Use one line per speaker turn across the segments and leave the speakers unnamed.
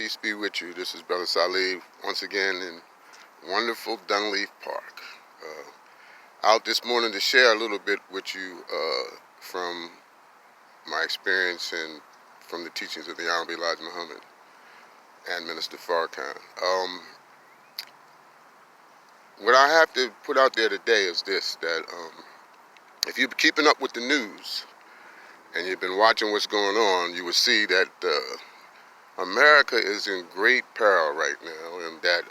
Peace be with you. This is Brother Salih once again in wonderful Dunleaf Park. Out this morning to share a little bit with you from my experience and from the teachings of the Honorable Elijah Muhammad and Minister Farrakhan. What I have to put out there today is this, that if you've been keeping up with the news and you've been watching what's going on, you will see that America is in great peril right now, and that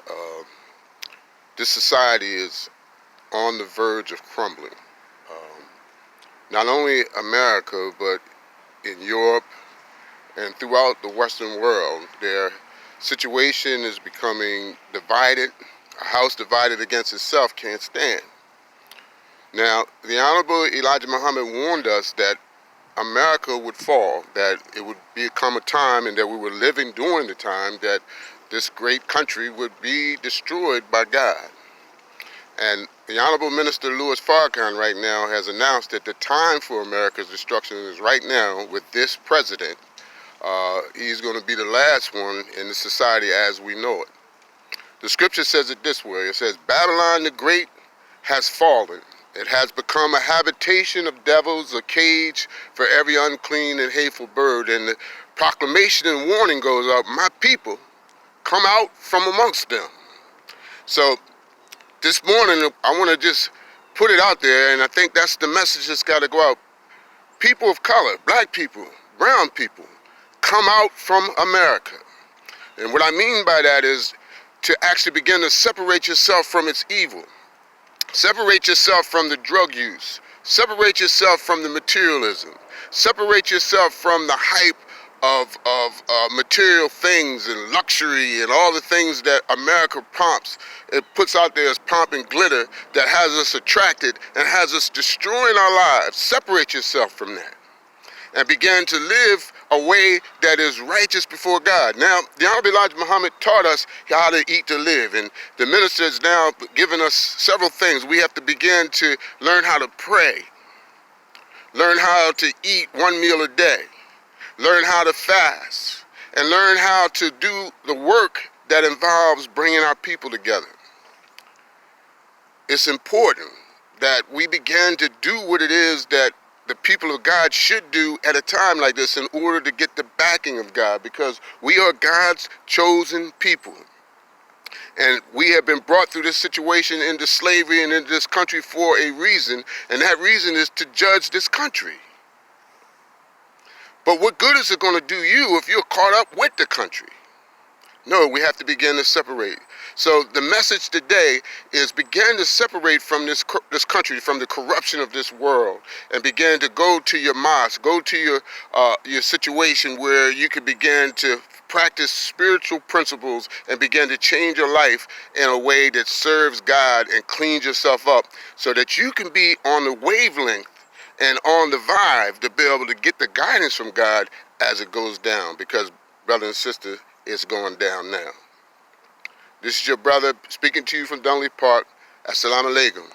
this society is on the verge of crumbling. Not only America, but in Europe and throughout the Western world, their situation is becoming divided. A house divided against itself can't stand. Now, the Honorable Elijah Muhammad warned us that America would fall, that it would become a time, and that we were living during the time that this great country would be destroyed by God. And the Honorable Minister Louis Farrakhan right now has announced that the time for America's destruction is right now with this president. He's going to be the last one in the society as we know it. The scripture says it this way. It says, Babylon the Great has fallen. It has become a habitation of devils, a cage for every unclean and hateful bird. And the proclamation and warning goes out, my people, come out from amongst them. So this morning, I want to just put it out there, and I think that's the message that's got to go out. People of color, black people, brown people, come out from America. And what I mean by that is to actually begin to separate yourself from its evil. Separate yourself from the drug use. Separate yourself from the materialism. Separate yourself from the hype of material things and luxury and all the things that America prompts. It puts out there as pomp and glitter that has us attracted and has us destroying our lives. Separate yourself from that and begin to live a way that is righteous before God. Now, the Honorable Elijah Muhammad taught us how to eat to live, and the minister has now given us several things. We have to begin to learn how to pray, learn how to eat one meal a day, learn how to fast, and learn how to do the work that involves bringing our people together. It's important that we begin to do what it is that the people of God should do at a time like this in order to get the backing of God, because we are God's chosen people. And we have been brought through this situation into slavery and into this country for a reason, and that reason is to judge this country. But what good is it going to do you if you're caught up with the country? No, we have to begin to separate. So the message today is begin to separate from this country, from the corruption of this world, and begin to go to your mosque, go to your situation where you can begin to practice spiritual principles and begin to change your life in a way that serves God and cleans yourself up so that you can be on the wavelength and on the vibe to be able to get the guidance from God as it goes down, because, brother and sister, it's going down now. This is your brother speaking to you from Dunleaf Park. Assalamu alaikum.